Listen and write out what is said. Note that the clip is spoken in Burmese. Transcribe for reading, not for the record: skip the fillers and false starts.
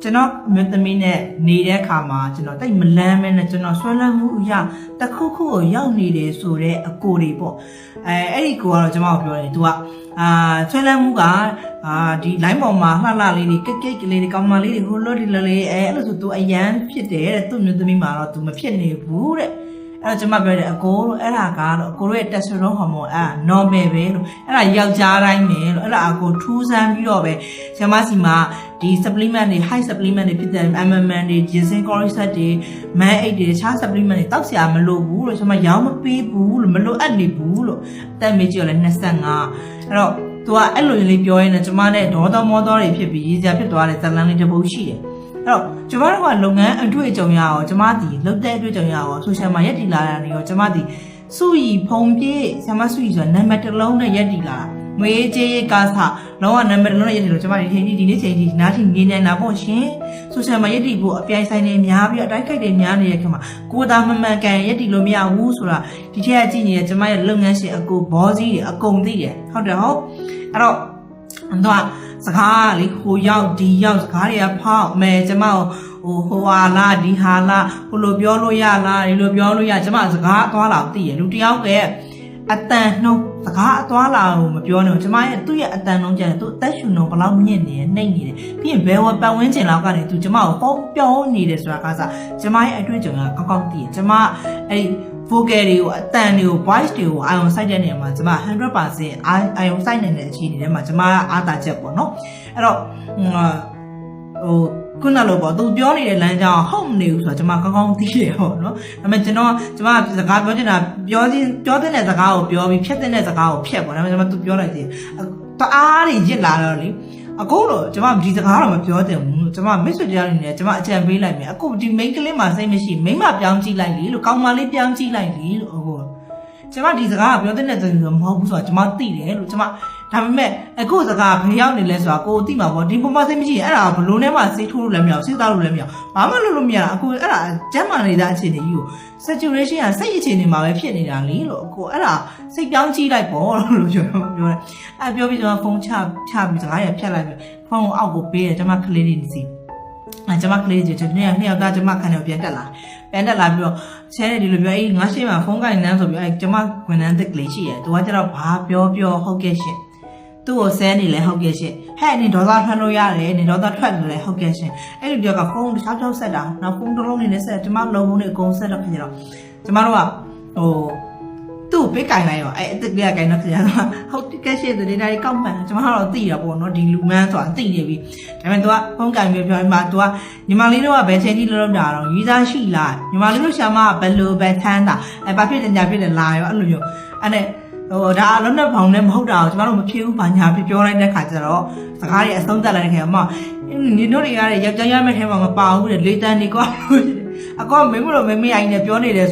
ကျွန်တော်မြို့သမီးနဲ့နေတဲ့အခါမှာကျွန်တော်တိတ်မလန်းမဲနဲ့ကျွန်တော်ဆွဲလန်းမှုအရာတစ်ခုခုကိုရောက်နေတယ်ဆိုတဲ့အကိုတွေပေါ့အဲ့ဒီကိုကတော့ကျွန်တော်ပြောတယ်သူကဆွဲလန်းမှုကဒီ line ပေါ်မှာလှလှလေးတွေကိတ်ကိတ်ကလေးတွေကောင်းမလေးတွေဟိုလိုဒီလိုလေးအဲ့လိုဆိုသူအရန်ဖြစ်တယ်တဲ့သူ့မြို့သမီးမှာတော့သူမဖြစ်နေဘူးတဲ့အဲ့တော့ကျွန်မပြောတယ်အကိုလို့အဲ့ဒါကတော့အကိုတို့ရဲ့ testosterone hormone normal ပဲလို့အဲ့ဒါယောက်ျားတိုင်းပဲလို့အဲ့ဒါအကိုထူးဆန်းပြီးတော့ပဲဆရာမစီမှာဒီ supplement တွေ high supplement တွေဖြစ်တဲ့ MMN တွေ ginseng cordyceps တွေ man 8တွေတခြား supplement တွေတောက်ဆရာမလိုဘူးလို့ကျွန်မရောင်းမပေးဘူးလို့မလိုအပ်နေဘူးလို့အသက်မေးကြည့်ရလဲ25အဲ့တော့သူကအဲ့လိုလေးပြောရင်းနဲ့ကျွန်မနဲ့ဒေါသမောသောတွေဖြစ်ပြီးရေးစရာဖြစ်သွားတဲ့ဇလန်းလေးတစ်ပုဒ်ရှိတယ်အဲ့တော့ကျွန်မတို့ကလုပ်ငန်းအတွေ့အကြုံရအောင်ကျွန်မဒီလုပ်တဲ့အတွေ့အကြုံရအောင်ဆိုရှယ်မှာရက်တီလာတာနေရောကျွန်မဒီစုရီဖုံပြေးဆရာမစုရီဆိုတာနံပါတ်1လုံးနဲ့ရက်တီလာတာငွေကြေးကားစားလုံးဝနံပါတ်1လုံးနဲ့ရက်တီလို့ကျွန်မဒီချိန်ဒီနေ့ချိန်ဒီနားထိငင်းနေတာပေါ့ရှင်ဆိုရှယ်မှာရက်တီဖို့အပြိုင်ဆိုင်တွေများပြီးအတိုင်းခိုက်တွေများနေတဲ့ခါမှာကိုယ်သာမမှန်ကန်ရက်တီလို့မရဘူးဆိုတာဒီထက်ကကြည့်နေတဲ့ကျွန်မရဲ့လုပ်ငန်းရှင်အကိုဘောစီးတွေအကုန်သိတယ်ဟုတ်တယ်ဟုတ်အဲ့တော့တော့စကားလေဟိုရောက်ဒီရောက်စကားတွေကဖောက်မယ်ကျမဟိုဟာလားဒီဟာလားဟိုလိုပြောလို့ရလားဒီလိုပြောလို့ရကျမစကားအသွားလာသိရလူတယောက်ရဲ့အတန်နှုံးစကားအသွားလာကိုမပြောနဲ့ကျမရဲ့သူ့ရဲ့အတန်နှုံးကြတယ်သူအသက်ရှူနှုံးဘယ်လောက်မြင့်နေနှိမ့်နေတယ်ပြီးရင်ဘယ်ဝပတ်ဝန်းကျင်လောက်ကနေသူကျမကိုဟောပြောနေတယ်ဆိုတာကစားကျမရဲ့အတွေ့အကြုံကကောက်ကောက်သိရကျမအဲ့ vocal တွေကိုအတန်တွေကို voice တွေကိုအာရုံစိုက်တဲ့နေရာမှာကျမ 100% အာရုံစိုက်နေတဲ့အခြေအနေထဲမှာကျမကအားသာချက်ပေါ့နော်အဲ့တော့ခုနလိုပေါ့သူပြောနေတဲ့လမ်းကြောင်းဟုတ်မနေဘူးဆိုတော့ကျမကောင်းကောင်းသိတယ်ပေါ့နော်ဒါပေမဲ့ကျမစကားပြောချင်တာပြောတဲ့စကားကိုပြောပြီးဖြတ်တဲ့စကားကိုဖြတ်ပေါ့ဒါပေမဲ့ကျမသူပြောလိုက်သေးတအားတွေရစ်လာတော့လေအခုတော့ကျမဒီစကားတော့မပြောတင်ဘူးကျမမိတ်ဆွေတရားတွေနဲ့ကျမအကြံပေးလိုက်မယ်အခုဒီ main ကလေးမှာစိတ်မရှိမိန်းမပြောင်းကြည့်လိုက်လေလို့ကောင်းမလေးပြောင်းကြည့်လိုက်လေလို့အခုကျမဒီစကားကပြောတဲ့တဲ့မဟုတ်ဘူးဆိုတော့ကျမသိတယ်လို့ကျမဒါပေမဲ့အခုစကားဘယ်ရောက်နေလဲဆိုတာကိုသိမှာပေါ့ဒီပုံမှန်စိတ်မရှိရင်အဲ့ဒါဘလို့နဲ့မှစိတ်ထိုးလို့လည်းမရဘူးစိတ်သားလို့လည်းမရဘူးဘာမှလုပ်လို့မရတာအခုအဲ့ဒါကျမ်းမာနေတာအခြေအနေကြီးကို saturation ကစိတ်အခြေအနေမှာပဲဖြစ်နေတာလေလို့အခုအဲ့ဒါစိတ်ပြောင်းကြည့်လိုက်ပေါ့လို့ပြောတယ်ပြောပြီးကျမဖုန်းချပြီးစကားရဖြတ်လိုက်ပြီးဖုန်းကိုအောက်ကိုပေးတယ်ကျမကလေးတွေစီကျမကလေးတွေနှစ်ယောက်သားကျမခန်းထဲပြန်တက်လာပြီးတော့ဆဲတယ်ဒီလိုပြောအေးငါရှေ့မှာဖုန်းကိုင်နန်းဆိုပြီးကျမဝန်ထမ်းသစ်ကလေးရှိတယ်သူကကျတော့ဘာပြောဟုတ်ကဲ့ရှင်သူ့ကိုဆဲနေလဲဟုတ်ကဲ့ရှင်ဟဲ့နေဒေါသထွက်လို့ရတယ်နေဒေါသထွက်လို့လဲဟုတ်ကဲ့ရှင်အဲ့လိုပြောကဖုန်းတစ်ခြားဆက်တာနောက်ဖုန်းတစ်လုံးနေနဲ့ဆက်ကျမလုံးလုံးနဲ့အကုန်ဆက်တော့ခင်ဗျာကျမတို့ကသူ့ပေးကင်လိုက်ရောအဲ့အစ်ကလေးကင်တော့ခင်ဗျာဟုတ်ကဲ့ရှင်ဒီနေ့တိုင်းကောက်မှန်ကျမတို့သိတာပေါ့နော်ဒီလူမန်းဆိုတာသိနေပြီဒါပေမဲ့ तू ကဖုန်းကင်ပြီးပြောမှ तू ကညီမလေးတို့ကဘယ်ချိန်ကြီးလုံးတာတော့ရေးသားရှိလားညီမလေးတို့ရှာမကဘယ်လိုပဲထမ်းတာဘာဖြစ်တယ်ညာဖြစ်တယ်လာရောအဲ့လိုမျိုးအဲ့နဲ့ဒါအလုံးနဲ့ဘောင်နဲ့မဟုတ်တာကိုကျမတို့မဖြစ်ဘူးဘာညာဖြစ်ပြောလိုက်တဲ့ခါကျတော့စကားတွေအဆုံးသတ်လိုက်တဲ့ခါမှာညီတို့တွေရတဲ့ယောက်ျားရမယ့်ထဲမှာမပါဘူးတဲ့လေးတန်းနေကွာအကောမင်းမလို့မမေးအိုင်နဲ့ပြောနေတယ်ဆို